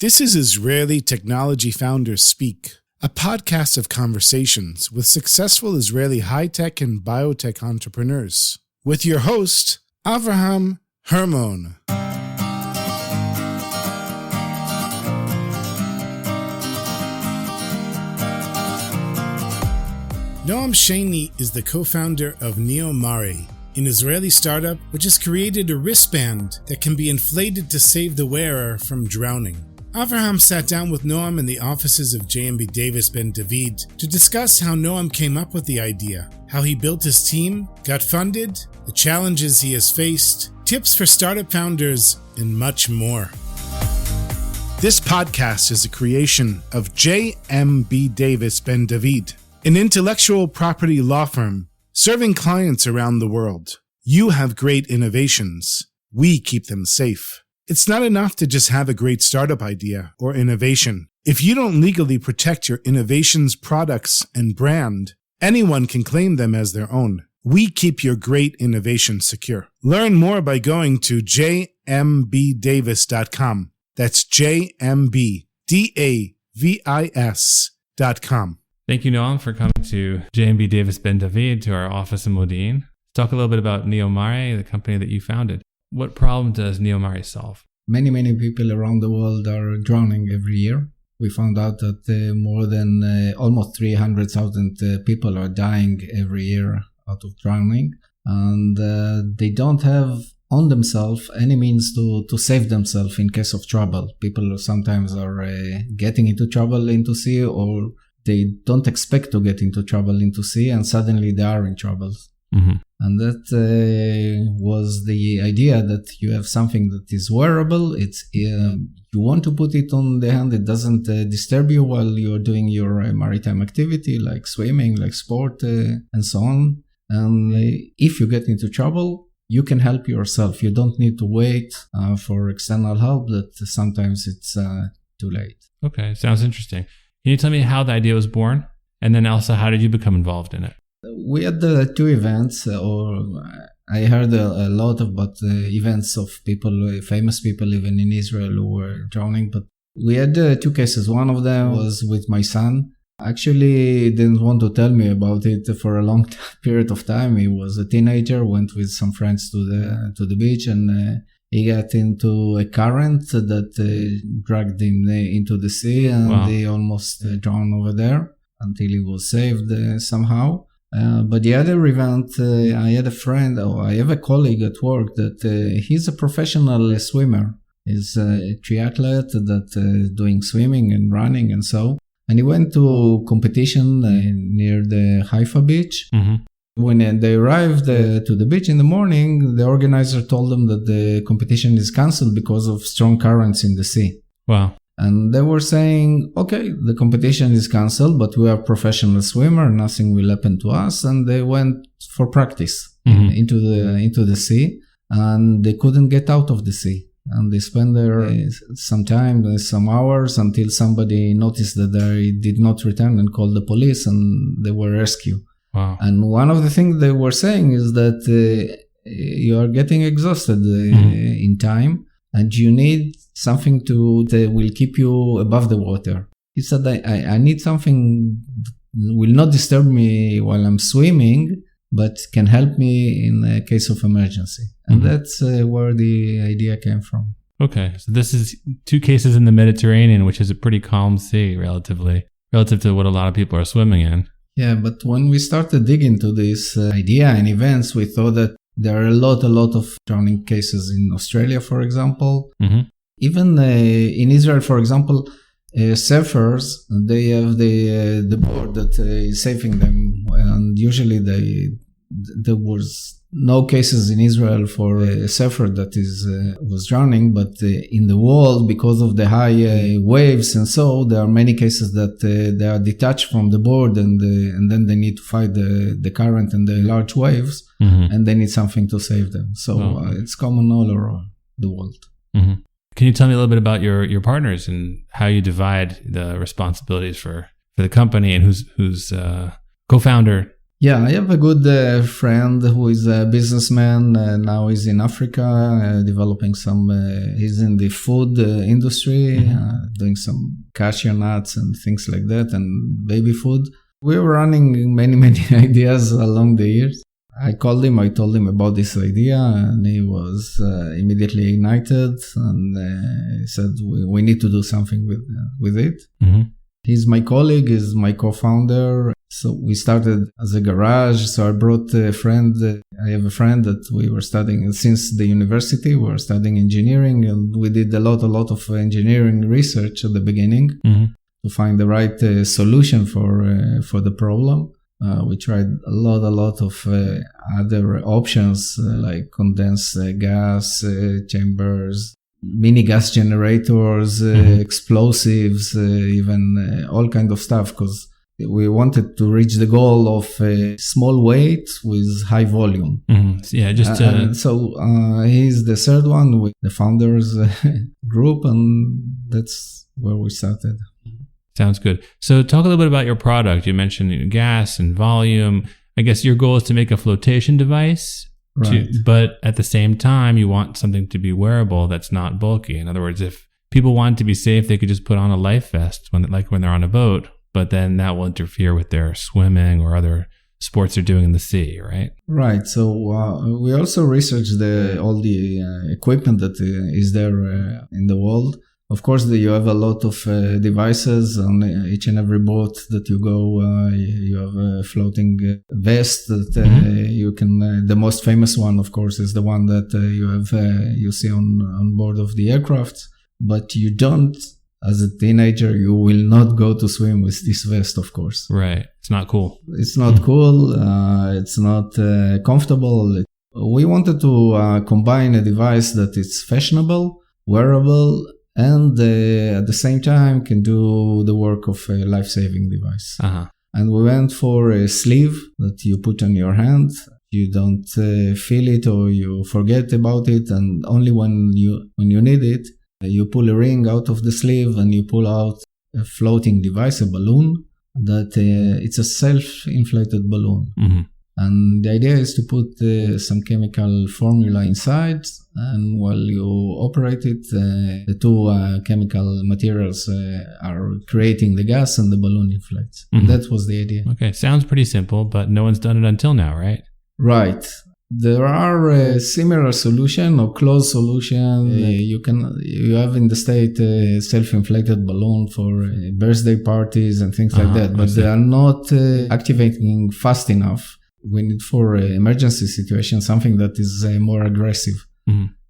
This is Israeli Technology Founders Speak, a podcast of conversations with successful Israeli high-tech and biotech entrepreneurs. With your host, Avraham Hermon. Noam Shani is the co-founder of Neo Mare, an Israeli startup which has created a wristband that can be inflated to save the wearer from drowning. Avraham sat down with Noam in the offices of JMB Davis Ben-David to discuss how Noam came up with the idea, how he built his team, got funded, the challenges he has faced, tips for startup founders, and much more. This podcast is a creation of JMB Davis Ben-David, an intellectual property law firm serving clients around the world. You have great innovations. We keep them safe. It's not enough to just have a great startup idea or innovation. If you don't legally protect your innovations, products, and brand, anyone can claim them as their own. We keep your great innovation secure. Learn more by going to jmbdavis.com. That's jmbdavis.com. Thank you, Noam, for coming to JMB Davis Ben-David to our office in Modi'in. Talk a little bit about Neo Mare, the company that you founded. What problem does Neo Mare solve? Many people around the world are drowning every year. We found out that more than almost 300,000 people are dying every year out of drowning. And they don't have on themselves any means to save themselves in case of trouble. People sometimes are getting into trouble into sea, or they don't expect to get into trouble into sea, and suddenly they are in trouble. Mm-hmm. And that was the idea, that you have something that is wearable. It's you want to put it on the hand. It doesn't disturb you while you're doing your maritime activity, like swimming, like sport, and so on. And if you get into trouble, you can help yourself. You don't need to wait for external help. That sometimes it's too late. Okay, sounds interesting. Can you tell me how the idea was born? And then also, how did you become involved in it? We had two events, or I heard a lot about events of people, famous people even in Israel, who were drowning. But we had two cases. One of them was with my son. Actually, he didn't want to tell me about it for a long period of time. He was a teenager, went with some friends to the beach, and he got into a current that dragged him into the sea, and Wow. He almost drowned over there until he was saved somehow. But the other event, I had a friend, or I have a colleague at work that he's a professional swimmer. He's a triathlete that is doing swimming and running and so. And he went to competition near the Haifa beach. Mm-hmm. When they arrived to the beach in the morning, the organizer told them that the competition is cancelled because of strong currents in the sea. Wow. And they were saying, okay, the competition is cancelled, but we are professional swimmer, nothing will happen to us. And they went for practice into the sea, and they couldn't get out of the sea. And they spent there some time, some hours, until somebody noticed that they did not return and called the police, and they were rescued. Wow. And one of the things they were saying is that you are getting exhausted in time, and you need something that will keep you above the water. He said, I need something that will not disturb me while I'm swimming, but can help me in a case of emergency. And that's where the idea came from. Okay, so this is two cases in the Mediterranean, which is a pretty calm sea relative to what a lot of people are swimming in. Yeah, but when we started digging into this idea and events, we thought that there are a lot of drowning cases in Australia, for example. Mm-hmm. Even in Israel, for example, surfers, they have the board that is saving them, and usually there was no cases in Israel for a surfer that was drowning, but in the world, because of the high waves and so, there are many cases that they are detached from the board, and then they need to fight the current and the large waves, and they need something to save them. So it's common all around the world. Mm-hmm. Can you tell me a little bit about your partners and how you divide the responsibilities for the company, and who's co-founder Yeah, I have a good friend who is a businessman. Now he's in Africa, developing some. He's in the food industry, doing some cashew nuts and things like that, and baby food. We were running many ideas along the years. I called him. I told him about this idea, and he was immediately ignited, and he said, "We need to do something with it." Mm-hmm. He's my colleague. He's my co-founder. So we started as a garage. So I brought a friend. I have a friend that we were studying since the university. We were studying engineering, and we did a lot of engineering research at the beginning to find the right solution for the problem. We tried a lot of other options like condensed gas chambers, mini gas generators, explosives, even all kind of stuff, because we wanted to reach the goal of small weight with high volume. Yeah, just so he's the third one with the founders group, and that's where we started. Sounds good. So talk a little bit about your product. You mentioned gas and volume. I guess your goal is to make a flotation device, right? But at the same time, you want something to be wearable that's not bulky. In other words, if people want to be safe, they could just put on a life vest when they're on a boat, but then that will interfere with their swimming or other sports they're doing in the sea, right? Right. So we also researched all the equipment that is there in the world. Of course, you have a lot of devices on each and every boat that you go. You have a floating vest that you can. The most famous one, of course, is the one that you see on board of the aircraft. But you don't, as a teenager, you will not go to swim with this vest, of course. Right. It's not cool. It's not cool. It's not comfortable. We wanted to combine a device that is fashionable, wearable, and at the same time can do the work of a life-saving device. And we went for a sleeve that you put on your hand. You don't feel it or you forget about it, and only when you need it, you pull a ring out of the sleeve and you pull out a floating device, a balloon, that it's a self-inflated balloon. And the idea is to put some chemical formula inside, and while you operate it, the two chemical materials are creating the gas and the balloon inflates. That was the idea. Okay, sounds pretty simple, but no one's done it until now, right? Right. There are similar solution or closed solution. You have in the state a self-inflated balloon for birthday parties and things like that, but they are not activating fast enough. We need for emergency situation something that is more aggressive,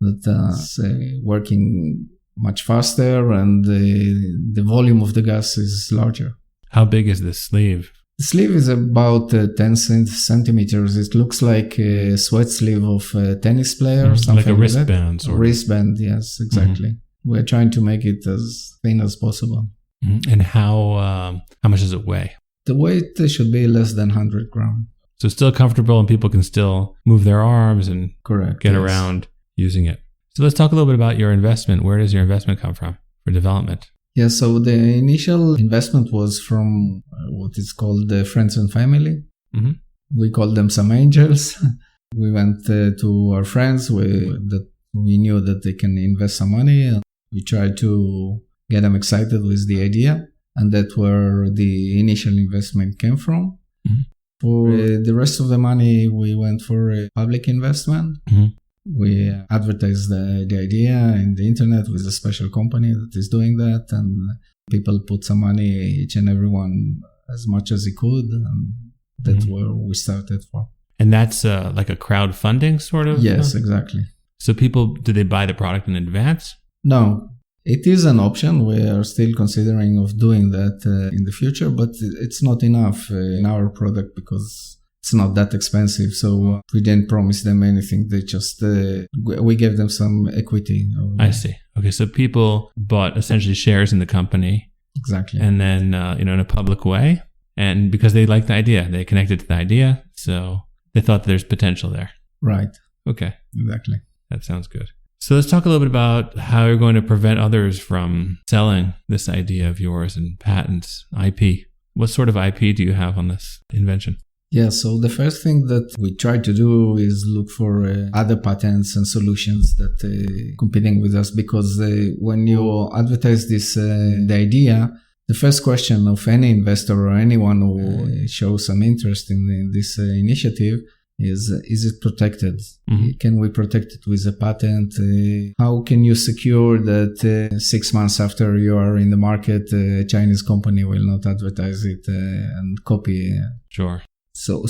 that is working much faster, and the volume of the gas is larger. How big is this sleeve? The sleeve is about 10 centimeters. It looks like a sweat sleeve of a tennis player, something like a wristband. A wristband, yes, exactly. We're trying to make it as thin as possible. And how much does it weigh? The weight should be less than 100 grams. So still comfortable, and people can still move their arms and get around using it. So let's talk a little bit about your investment. Where does your investment come from for development? Yeah, so the initial investment was from what is called friends and family. We call them some angels. We went to our friends that we knew that they can invest some money. We tried to get them excited with the idea, and that's where the initial investment came from. For the rest of the money, we went for a public investment. We advertised the idea in the internet with a special company that is doing that, and people put some money, each and everyone, as much as he could, and that's where we started for. And that's like a crowdfunding sort of? Yes, exactly. So do they buy the product in advance? No. It is an option. We are still considering of doing that in the future, but it's not enough in our product because it's not that expensive. So we didn't promise them anything. They just, we gave them some equity. I see. Okay. So people bought essentially shares in the company. Exactly. And then, in a public way. And because they liked the idea, they connected to the idea. So they thought there's potential there. Right. Okay. Exactly. That sounds good. So let's talk a little bit about how you're going to prevent others from selling this idea of yours and patents, IP. What sort of IP do you have on this invention? Yeah, so the first thing that we try to do is look for other patents and solutions that competing with us, because when you advertise the idea, the first question of any investor or anyone who shows some interest in this initiative is it protected? Mm-hmm. Can we protect it with a patent? How can you secure that 6 months after you are in the market, a Chinese company will not advertise it and copy? Sure. So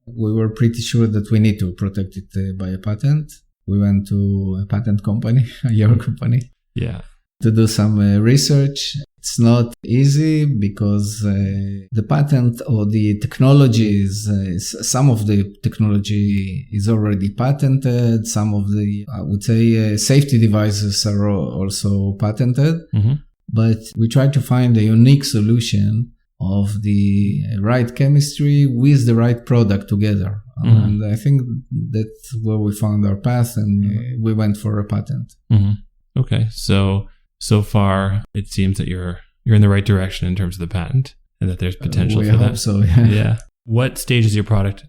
we were pretty sure that we need to protect it by a patent. We went to a patent company, your company, to do some research. It's not easy because the patent or the technology some of the technology is already patented. Some of the, I would say, safety devices are also patented. Mm-hmm. But we try to find a unique solution of the right chemistry with the right product together. Mm-hmm. And I think that's where we found our path, and we went for a patent. Mm-hmm. Okay. So far, it seems that you're in the right direction in terms of the patent, and that there's potential for that. We hope so, yeah. Yeah. What stage is your product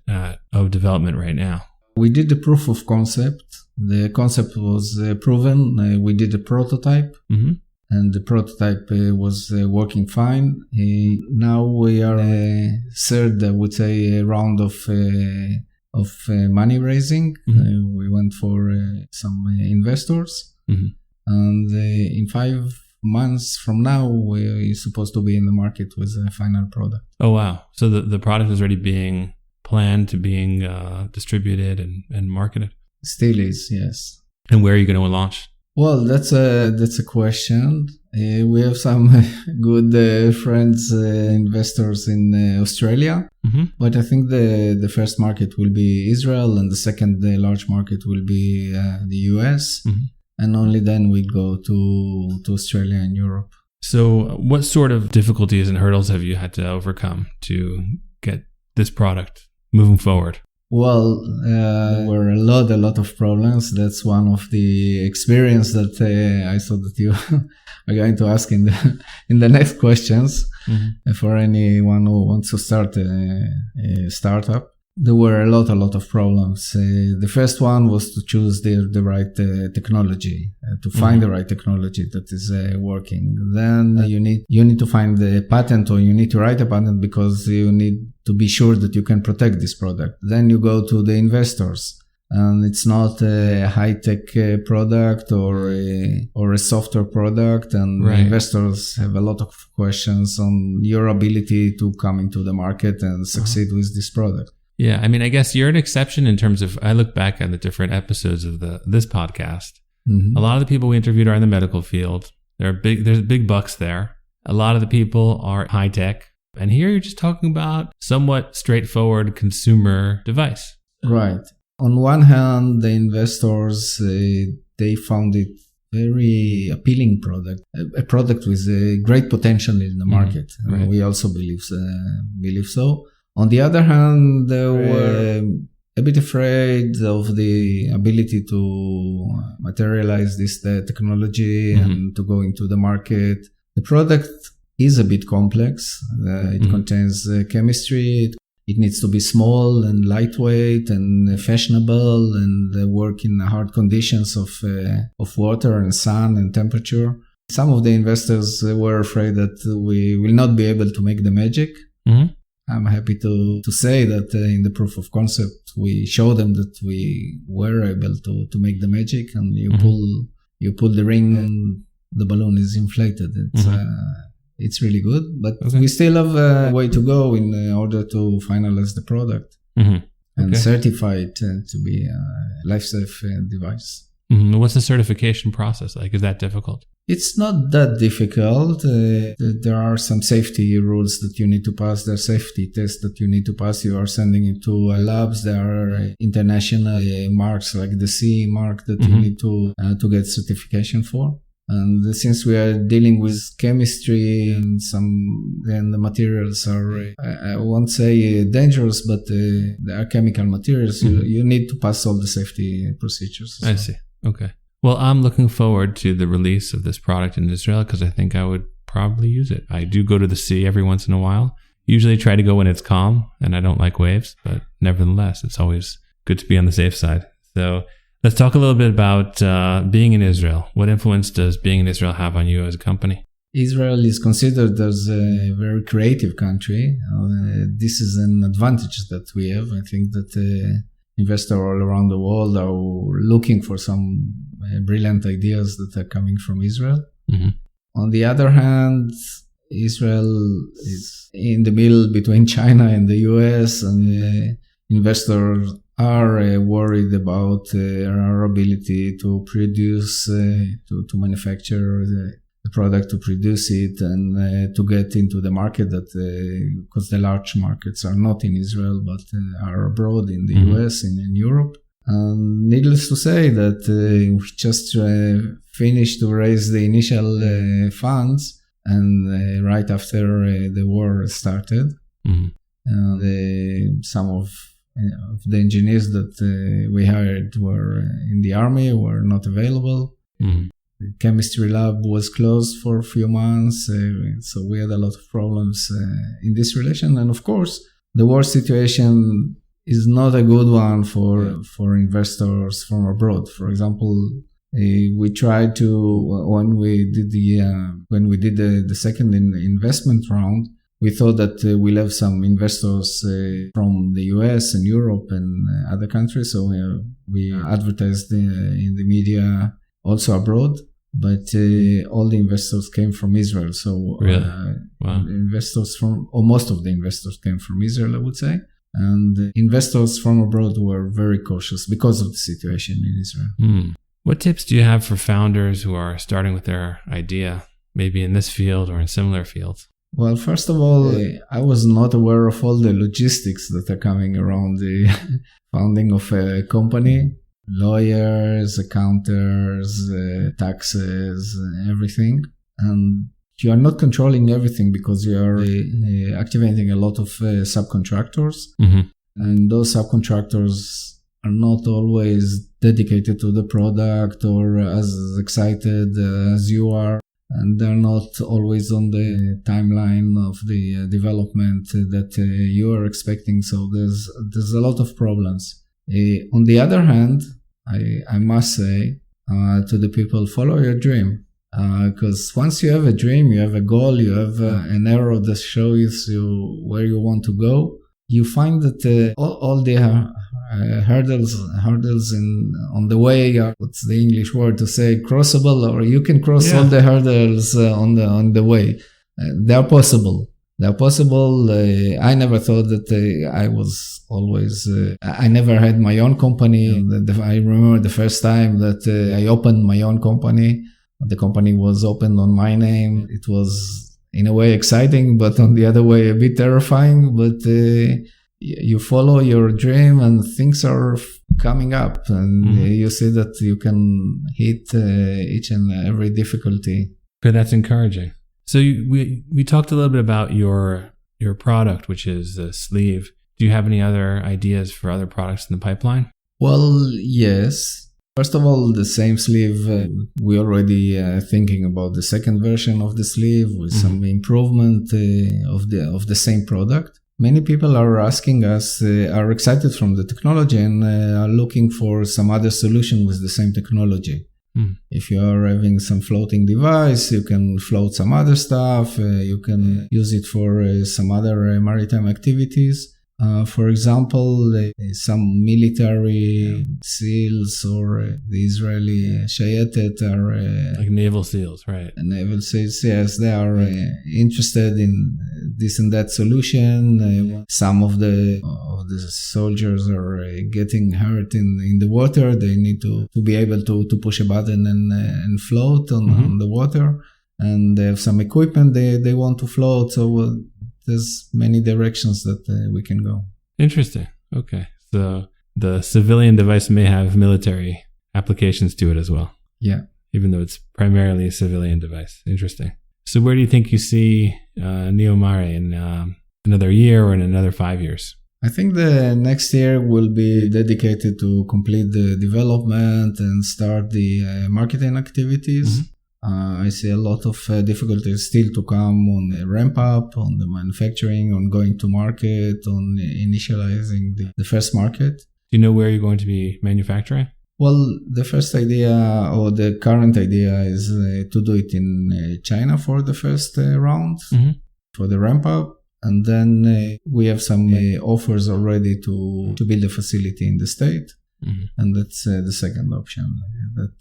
of development right now? We did the proof of concept. The concept was proven. We did a prototype. Mm-hmm. And the prototype was working fine. Now we are third, I would say, round of money raising. Mm-hmm. We went for some investors. Mm-hmm. And in 5 months from now, we're supposed to be in the market with a final product. Oh, wow. So the product is already being planned to being distributed and marketed? Still is, yes. And where are you going to launch? Well, that's a question. We have some good friends, investors in Australia, mm-hmm. but I think the first market will be Israel, and the second large market will be the US, mm-hmm. and only then we'll go to Australia and Europe. So what sort of difficulties and hurdles have you had to overcome to get this product moving forward? Well, there were a lot of problems. That's one of the experience that I thought that you are going to ask in the next questions, mm-hmm. for anyone who wants to start a startup. There were a lot of problems. The first one was to choose the right technology, to find mm-hmm. the right technology that is working. Then you need to find the patent, or you need to write a patent, because you need to be sure that you can protect this product. Then you go to the investors, and it's not a high-tech product or a software product, and right. investors have a lot of questions on your ability to come into the market and succeed with this product. Yeah, I mean, I guess you're an exception in terms of, I look back at the different episodes of this podcast. Mm-hmm. A lot of the people we interviewed are in the medical field. There's big bucks there. A lot of the people are high tech. And here you're just talking about somewhat straightforward consumer device. Right. On one hand, the investors, they found it very appealing product, a product with a great potential in the market. Mm-hmm. Right. And we also believe so. On the other hand, they were a bit afraid of the ability to materialize this technology mm-hmm. and to go into the market. The product is a bit complex. It mm-hmm. contains chemistry. It needs to be small and lightweight and fashionable and work in hard conditions of water and sun and temperature. Some of the investors were afraid that we will not be able to make the magic. Mm-hmm. I'm happy to say that in the proof of concept, we show them that we were able to make the magic, and you mm-hmm. pull the ring and the balloon is inflated. It's really good, but okay. we still have a way to go in order to finalize the product mm-hmm. and certify it to be a life-safe device. Mm-hmm. What's the certification process like? Is that difficult? It's not that difficult. There are some safety rules that you need to pass. There are safety tests that you need to pass. You are sending it to labs. There are international marks like the CE mark that mm-hmm. you need to get certification for. And since we are dealing with chemistry and the materials are, I won't say dangerous, but they are chemical materials, mm-hmm. you need to pass all the safety procedures. I see. Okay. Well, I'm looking forward to the release of this product in Israel because I think I would probably use it. I do go to the sea every once in a while. usually try to go when it's calm, and I don't like waves, but nevertheless, it's always good to be on the safe side. So let's talk a little bit about being in Israel. What influence does being in Israel have on you as a company? Israel is considered as a very creative country. This is an advantage that we have. I think that investors all around the world are looking for some brilliant ideas that are coming from Israel. Mm-hmm. On the other hand, Israel is in the middle between China and the US, and investors are worried about our ability to produce, to manufacture the product, to produce it, and to get into the market that, because the large markets are not in Israel, but are abroad in the US and in Europe. And needless to say that we just finished to raise the initial funds, and right after the war started, some of the engineers that we hired were in the army, were not available. The chemistry lab was closed for a few months, so we had a lot of problems in this relation. And of course, the war situation is not a good one for investors from abroad. For example, we tried to, when we did the second investment round, we thought that we'll have some investors from the US and Europe and other countries. So we advertised in the media also abroad, but all the investors came from Israel. So really? Wow. Investors or most of the investors came from Israel, I would say. And investors from abroad were very cautious because of the situation in Israel. What tips do you have for founders who are starting with their idea, maybe in this field or in similar fields? Well, first of all, I was not aware of all the logistics that are coming around the founding of a company. Lawyers, accountants, taxes, everything. And you are not controlling everything because you are activating a lot of subcontractors. And those subcontractors are not always dedicated to the product or as excited as you are. And they're not always on the timeline of the development that you are expecting. So there's a lot of problems. On the other hand, I must say to the people, follow your dream. Because once you have a dream, you have a goal, you have an arrow that shows you where you want to go, you find that all the hurdles on the way, what's the English word to say, crossable, or you can cross all the hurdles on the way. They are possible. I never thought that I was always, I never had my own company. I remember the first time that I opened my own company. The company was opened on my name. It was in a way exciting, but on the other way a bit terrifying. But you follow your dream and things are coming up, and you see that you can hit each and every difficulty. Okay, that's encouraging. So we talked a little bit about your product, which is the sleeve. Do you have any other ideas for other products in the pipeline? Well, yes. First of all, the same sleeve, we already thinking about the second version of the sleeve with some improvement of the same product. Many people are asking us, are excited from the technology and are looking for some other solution with the same technology. If you are having some floating device, you can float some other stuff. You can use it for some other maritime activities. For example, some military SEALs or the Israeli Shayetet are... like naval SEALs, right? Naval SEALs, yes, they are interested in this and that solution. Some of the soldiers are getting hurt in the water. They need to be able to push a button and float on the water. And they have some equipment they want to float, so... there's many directions that we can go. Interesting. Okay. So the civilian device may have military applications to it as well. Yeah. Even though it's primarily a civilian device. Interesting. So where do you think you see Neo Mare in another year or in another 5 years? I think the next year will be dedicated to complete the development and start the marketing activities. I see a lot of difficulties still to come on the ramp up, on the manufacturing, on going to market, on initializing the first market. Do you know where you're going to be manufacturing? Well, the first idea or the current idea is to do it in China for the first round, for the ramp up. And then we have some offers already to build a facility in the state. And that's the second option that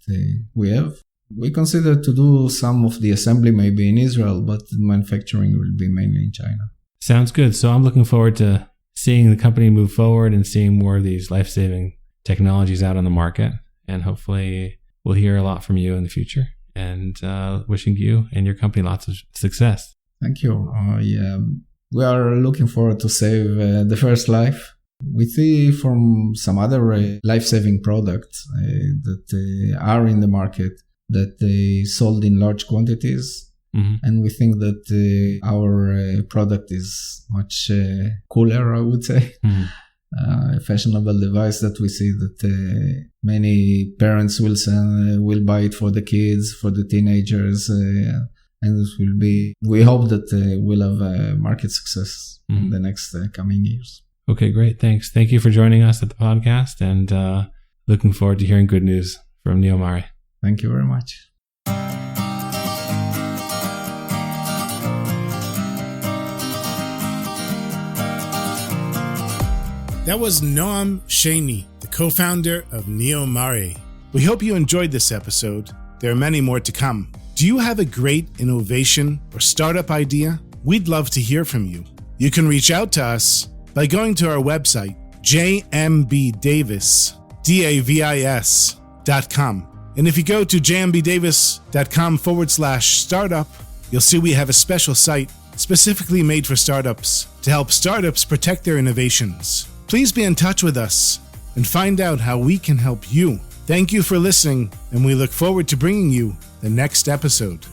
we have. We consider to do some of the assembly maybe in Israel, but manufacturing will be mainly in China. Sounds good. So I'm looking forward to seeing the company move forward and seeing more of these life-saving technologies out on the market. And hopefully we'll hear a lot from you in the future. And wishing you and your company lots of success. Thank you. We are looking forward to save the first life. We see from some other life-saving products that are in the market that they sold in large quantities. And we think that our product is much cooler, I would say. A fashionable device that we see that many parents will buy it for the kids, for the teenagers. And it will be, we hope that we'll have a market success in the next coming years. Okay, great. Thanks. Thank you for joining us at the podcast, and looking forward to hearing good news from Neo Mare. Thank you very much. That was Noam Shani, the co-founder of Neo Mare. We hope you enjoyed this episode. There are many more to come. Do you have a great innovation or startup idea? We'd love to hear from you. You can reach out to us by going to our website, jmbdavis.com. And if you go to jmbdavis.com/startup, you'll see we have a special site specifically made for startups to help startups protect their innovations. Please be in touch with us and find out how we can help you. Thank you for listening, and we look forward to bringing you the next episode.